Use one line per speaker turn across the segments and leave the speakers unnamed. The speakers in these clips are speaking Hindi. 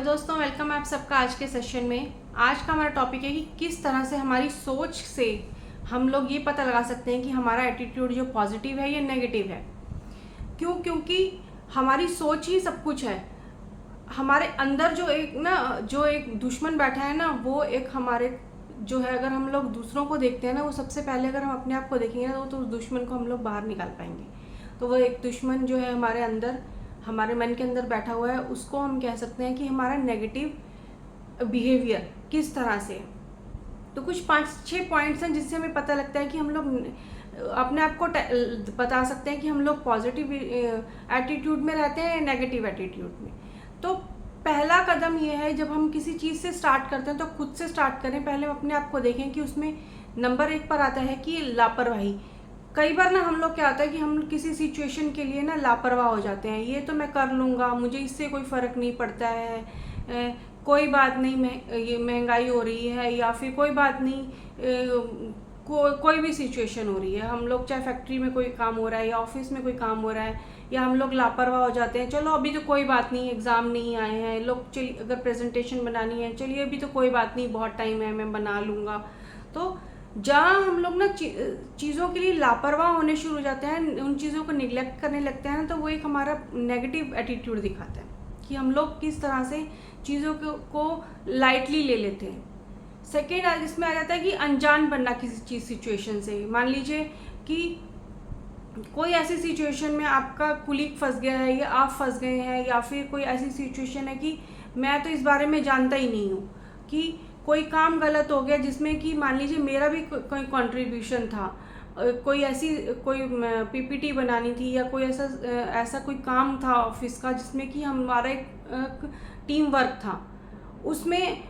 दोस्तों, वेलकम है आप सबका आज के सेशन में। आज का हमारा टॉपिक है कि किस तरह से हमारी सोच से हम लोग ये पता लगा सकते हैं कि हमारा एटीट्यूड जो पॉजिटिव है या नेगेटिव है। क्योंकि हमारी सोच ही सब कुछ है। हमारे अंदर जो एक दुश्मन बैठा है ना, वो एक हमारे जो है, अगर हम लोग दूसरों को देखते हैं ना, वो सबसे पहले अगर हम अपने आप को देखेंगे ना, तो उस दुश्मन को हम लोग बाहर निकाल पाएंगे। तो वो एक दुश्मन जो है हमारे अंदर, हमारे मन के अंदर बैठा हुआ है, उसको हम कह सकते हैं कि हमारा नेगेटिव बिहेवियर किस तरह से। तो कुछ 5-6 पॉइंट्स हैं जिससे हमें पता लगता है कि हम लोग अपने आप को बता सकते हैं कि हम लोग पॉजिटिव एटीट्यूड में रहते हैं या नेगेटिव एटीट्यूड में। तो पहला कदम ये है, जब हम किसी चीज़ से स्टार्ट करते हैं तो खुद से स्टार्ट करें। पहले अपने आप को देखें कि उसमें नंबर 1 पर आता है कि लापरवाही। कई बार ना हम लोग क्या होता है कि हम किसी सिचुएशन के लिए ना लापरवाह हो जाते हैं। ये तो मैं कर लूँगा, मुझे इससे कोई फ़र्क नहीं पड़ता है, कोई बात नहीं, ये महंगाई हो रही है, या फिर कोई बात नहीं, कोई भी सिचुएशन हो रही है। हम लोग चाहे फैक्ट्री में कोई काम हो रहा है या ऑफिस में कोई काम हो रहा है, या हम लोग लापरवाह हो जाते हैं। चलो अभी तो कोई बात नहीं, एग्ज़ाम नहीं आए हैं, लोग चलिए अगर प्रेजेंटेशन बनानी है, चलिए अभी तो कोई बात नहीं, बहुत टाइम है, मैं बना लूँगा। तो जहाँ हम लोग ना चीज़ों के लिए लापरवाह होने शुरू हो जाते हैं, उन चीज़ों को निगलेक्ट करने लगते हैं ना, तो वो एक हमारा नेगेटिव एटीट्यूड दिखाता है कि हम लोग किस तरह से चीज़ों को लाइटली ले लेते हैं। सेकेंड इसमें आ जाता है कि अनजान बनना किसी चीज़ सिचुएशन से। मान लीजिए कि कोई ऐसी सिचुएशन में आपका कुलीग फंस गया है या आप फंस गए हैं, या फिर कोई ऐसी सिचुएशन है कि मैं तो इस बारे में जानता ही नहीं हूँ, कि कोई काम गलत हो गया जिसमें कि मान लीजिए मेरा भी कोई कंट्रीब्यूशन था, कोई पीपीटी बनानी थी, या कोई ऐसा कोई काम था ऑफिस का जिसमें कि हमारा एक टीम वर्क था। उसमें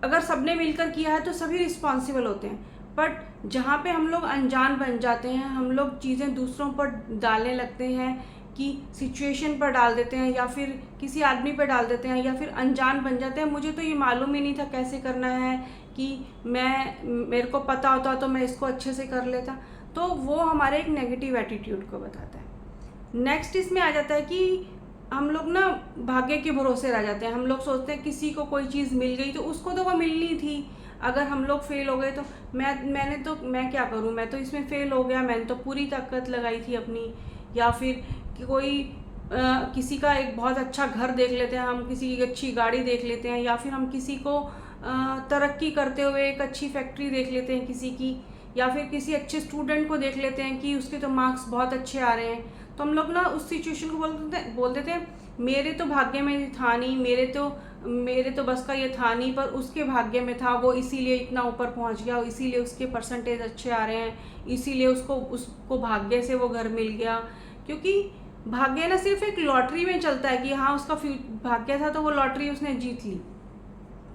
अगर सबने मिलकर किया है तो सभी रिस्पॉन्सिबल होते हैं। बट जहाँ पे हम लोग अनजान बन जाते हैं, हम लोग चीज़ें दूसरों पर डालने लगते हैं, कि सिचुएशन पर डाल देते हैं, या फिर किसी आदमी पर डाल देते हैं, या फिर अनजान बन जाते हैं। मुझे तो ये मालूम ही नहीं था कैसे करना है, कि मेरे को पता होता तो मैं इसको अच्छे से कर लेता। तो वो हमारे एक नेगेटिव एटीट्यूड को बताता है। नेक्स्ट इसमें आ जाता है कि हम लोग ना भाग्य के भरोसे रह जाते हैं। हम लोग सोचते हैं किसी को कोई चीज़ मिल गई तो उसको तो वो मिलनी थी, अगर हम लोग फेल हो गए तो मैं क्या करूं, मैं तो इसमें फेल हो गया, मैंने तो पूरी ताकत लगाई थी अपनी। या फिर किसी का एक बहुत अच्छा घर देख लेते हैं हम, किसी की अच्छी गाड़ी देख लेते हैं, या फिर हम किसी को तरक्की करते हुए एक अच्छी फैक्ट्री देख लेते हैं किसी की, या फिर किसी अच्छे स्टूडेंट को देख लेते हैं कि उसके तो मार्क्स बहुत अच्छे आ रहे हैं। तो हम लोग ना उस सिचुएशन को बोल देते हैं मेरे तो भाग्य में था नहीं, मेरे तो बस का ये था नहीं, पर उसके भाग्य में था, वो इसीलिए इतना ऊपर पहुंच गया, इसीलिए उसके परसेंटेज अच्छे आ रहे हैं, इसीलिए उसको भाग्य से वो घर मिल गया। क्योंकि भाग्य ना सिर्फ एक लॉटरी में चलता है कि हाँ उसका भाग्य था तो वो लॉटरी उसने जीत ली,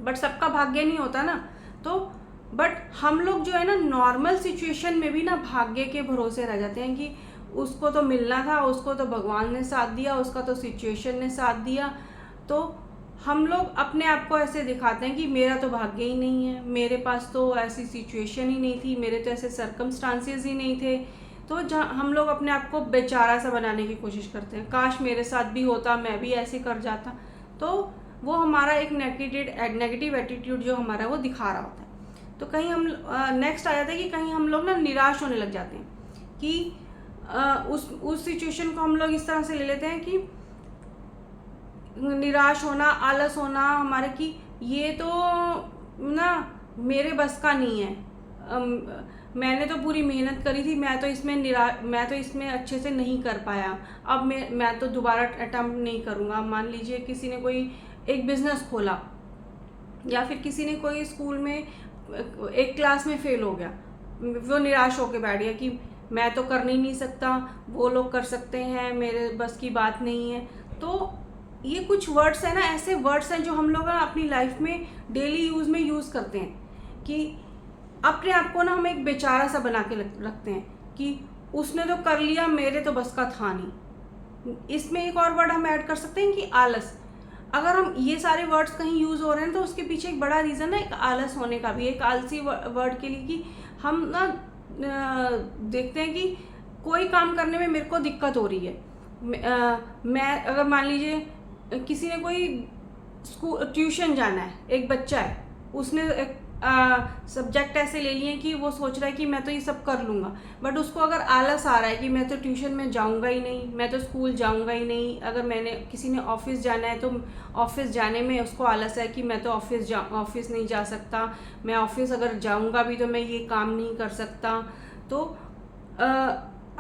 बट सबका भाग्य नहीं होता ना। तो बट हम लोग जो है ना नॉर्मल सिचुएशन में भी ना भाग्य के भरोसे रह जाते हैं, कि उसको तो मिलना था, उसको तो भगवान ने साथ दिया, उसका तो सिचुएशन ने साथ दिया। तो हम लोग अपने आप को ऐसे दिखाते हैं कि मेरा तो भाग्य ही नहीं है, मेरे पास तो ऐसी सिचुएशन ही नहीं थी, मेरे तो ऐसे सर्कमस्टांसेस ही नहीं थे। तो जहाँ हम लोग अपने आप को बेचारा सा बनाने की कोशिश करते हैं, काश मेरे साथ भी होता, मैं भी ऐसे कर जाता। तो वो हमारा एक नेगेटिव एटीट्यूड जो हमारा वो दिखा रहा होता है। तो कहीं हम नेक्स्ट आ जाता है कि कहीं हम लोग ना निराश होने लग जाते हैं, कि उस सिचुएशन को हम लोग इस तरह से ले लेते हैं कि निराश होना, आलस होना हमारे, कि ये तो ना मेरे बस का नहीं है, मैंने तो पूरी मेहनत करी थी, मैं तो इसमें अच्छे से नहीं कर पाया, अब मैं तो दोबारा अटेम्प्ट नहीं करूँगा। मान लीजिए किसी ने कोई एक बिज़नेस खोला, या फिर किसी ने कोई स्कूल में एक क्लास में फेल हो गया, वो निराश होकर बैठ गया कि मैं तो कर नहीं सकता, वो लोग कर सकते हैं, मेरे बस की बात नहीं है। तो ये कुछ वर्ड्स हैं ना, ऐसे वर्ड्स हैं जो हम लोग अपनी लाइफ में डेली यूज़ में यूज़ करते हैं, कि अपने आप को ना हम एक बेचारा सा बना के रखते हैं, कि उसने तो कर लिया, मेरे तो बस का था नहीं। इसमें एक और वर्ड हम ऐड कर सकते हैं कि आलस। अगर हम ये सारे वर्ड्स कहीं यूज़ हो रहे हैं तो उसके पीछे एक बड़ा रीज़न है एक आलस होने का भी, एक आलसी वर्ड के लिए, कि हम ना देखते हैं कि कोई काम करने में मेरे को दिक्कत हो रही है। मैं अगर मान लीजिए किसी ने कोई स्कूल ट्यूशन जाना है, एक बच्चा है, उसने एक सब्जेक्ट ऐसे ले लिए कि वो सोच रहा है कि मैं तो ये सब कर लूँगा, बट उसको अगर आलस आ रहा है कि मैं तो ट्यूशन में जाऊँगा ही नहीं, मैं तो स्कूल जाऊँगा ही नहीं, अगर मैंने किसी ने ऑफिस जाना है तो ऑफिस जाने में उसको आलस है कि मैं तो ऑफिस नहीं जा सकता, मैं ऑफिस अगर जाऊँगा भी तो मैं ये काम नहीं कर सकता। तो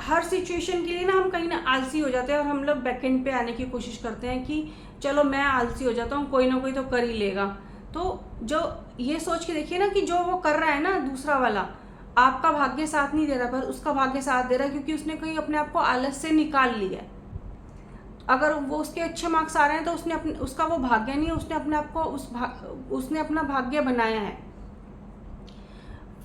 हर सिचुएशन के लिए ना हम कहीं ना आलसी हो जाते हैं और हम लोग बैकएंड पे आने की कोशिश करते हैं कि चलो मैं आलसी हो जाता हूँ, कोई ना कोई तो कर ही लेगा। तो जो ये सोच के देखिए ना कि जो वो कर रहा है ना दूसरा वाला, आपका भाग्य साथ नहीं दे रहा पर उसका भाग्य साथ दे रहा है, क्योंकि उसने कहीं अपने आप को आलस से निकाल लिया है। अगर वो उसके अच्छे मार्क्स आ रहे हैं तो उसका वो भाग्य नहीं है, उसने अपने आप को उसने अपना भाग्य बनाया है।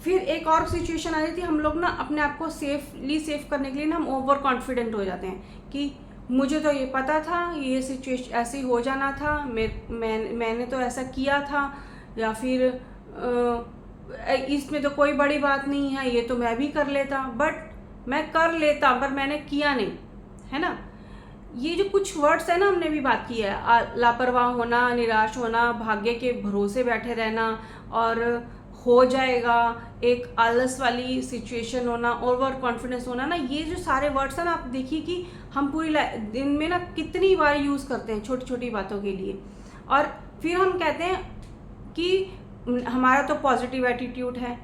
फिर एक और सिचुएशन आ जाती है, हम लोग ना अपने आप को सेफ करने के लिए ना हम ओवर कॉन्फिडेंट हो जाते हैं कि मुझे तो ये पता था, ये सिचुएशन ऐसे ही हो जाना था, मैंने तो ऐसा किया था, या फिर इसमें तो कोई बड़ी बात नहीं है, ये तो मैं भी कर लेता, बट मैं कर लेता पर मैंने किया नहीं, है ना। ये जो कुछ वर्ड्स है ना, हमने भी बात की है, लापरवाह होना, निराश होना, भाग्य के भरोसे बैठे रहना, और हो जाएगा, एक आलस वाली सिचुएशन होना, ओवर कॉन्फिडेंस होना ना, ये जो सारे वर्ड्स हैं ना, आप देखिए कि हम पूरी दिन में ना कितनी बार यूज़ करते हैं छोटी छोटी बातों के लिए। और फिर हम कहते हैं कि हमारा तो पॉजिटिव एटीट्यूड है।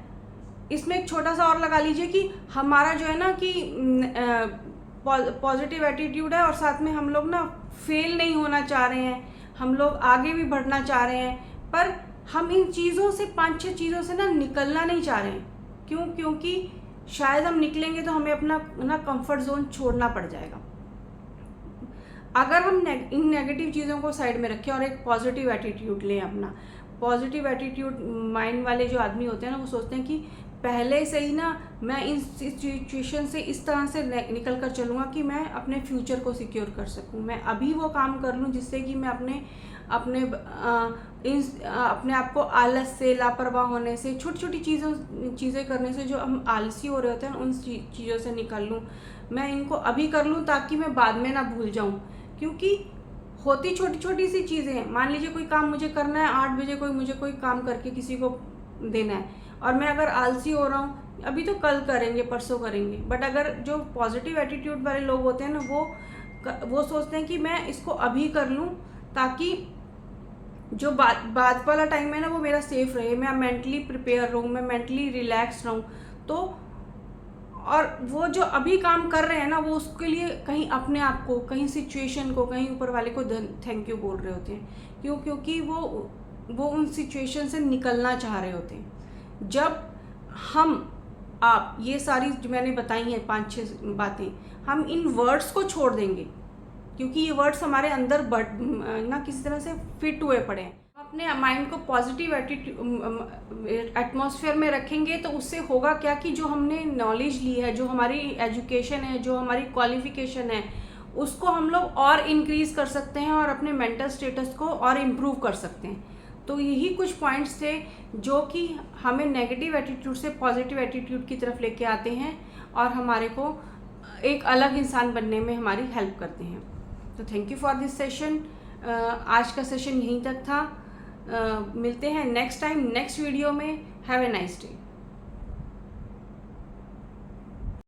इसमें एक छोटा सा और लगा लीजिए कि हमारा जो है ना कि पॉजिटिव एटीट्यूड है और साथ में हम लोग ना फेल नहीं होना चाह रहे हैं, हम लोग आगे भी बढ़ना चाह रहे हैं, पर हम इन चीज़ों से 5-6 चीज़ों से ना निकलना नहीं चाह रहे हैं। क्यों? क्योंकि शायद हम निकलेंगे तो हमें अपना ना कंफर्ट जोन छोड़ना पड़ जाएगा। अगर हम इन नेगेटिव चीज़ों को साइड में रखें और एक पॉजिटिव एटीट्यूड लें, अपना पॉजिटिव एटीट्यूड माइंड वाले जो आदमी होते हैं ना, वो सोचते हैं कि पहले से ही ना मैं इन सिचुएशन से इस तरह से निकल कर चलूँगा कि मैं अपने फ्यूचर को सिक्योर कर सकूँ, मैं अभी वो काम कर लूँ जिससे कि मैं अपने आप को आलस से, लापरवाह होने से, छोटी छोटी चीज़ें करने से जो हम आलसी हो रहे होते हैं उन चीज़ों से निकल लूँ, मैं इनको अभी कर लूँ ताकि मैं बाद में ना भूल जाऊँ। क्योंकि होती छोटी छोटी सी चीज़ें हैं, मान लीजिए कोई काम मुझे करना है, 8 बजे मुझे कोई काम करके किसी को देना है, और मैं अगर आलसी हो रहा हूँ, अभी तो कल करेंगे, परसों करेंगे, बट अगर जो पॉजिटिव एटीट्यूड वाले लोग होते हैं ना, वो सोचते हैं कि मैं इसको अभी कर लूँ ताकि जो बाद वाला टाइम है ना वो मेरा सेफ रहे, मैं मेंटली प्रिपेयर रहूँ, मैं मेंटली रिलैक्स रहूँ। तो और वो जो अभी काम कर रहे हैं ना, वो उसके लिए कहीं अपने आप को, कहीं सिचुएशन को, कहीं ऊपर वाले को थैंक यू बोल रहे होते हैं। क्यों? क्योंकि वो उन सिचुएशन से निकलना चाह रहे होते हैं। जब आप ये सारी जो मैंने बताई हैं 5-6 बातें, हम इन वर्ड्स को छोड़ देंगे, क्योंकि ये वर्ड्स हमारे अंदर ना किसी तरह से फिट हुए पड़े हैं। अपने माइंड को पॉजिटिव एटमॉस्फेयर में रखेंगे तो उससे होगा क्या कि जो हमने नॉलेज ली है, जो हमारी एजुकेशन है, जो हमारी क्वालिफिकेशन है, उसको हम लोग और इंक्रीज़ कर सकते हैं और अपने मेंटल स्टेटस को और इम्प्रूव कर सकते हैं। तो यही कुछ पॉइंट्स थे जो कि हमें नेगेटिव एटीट्यूड से पॉजिटिव एटीट्यूड की तरफ लेके आते हैं और हमारे को एक अलग इंसान बनने में हमारी हेल्प करते हैं। तो thank you for this session. आज का सेशन यहीं तक था। मिलते हैं नेक्स्ट टाइम नेक्स्ट वीडियो में। Have a nice day.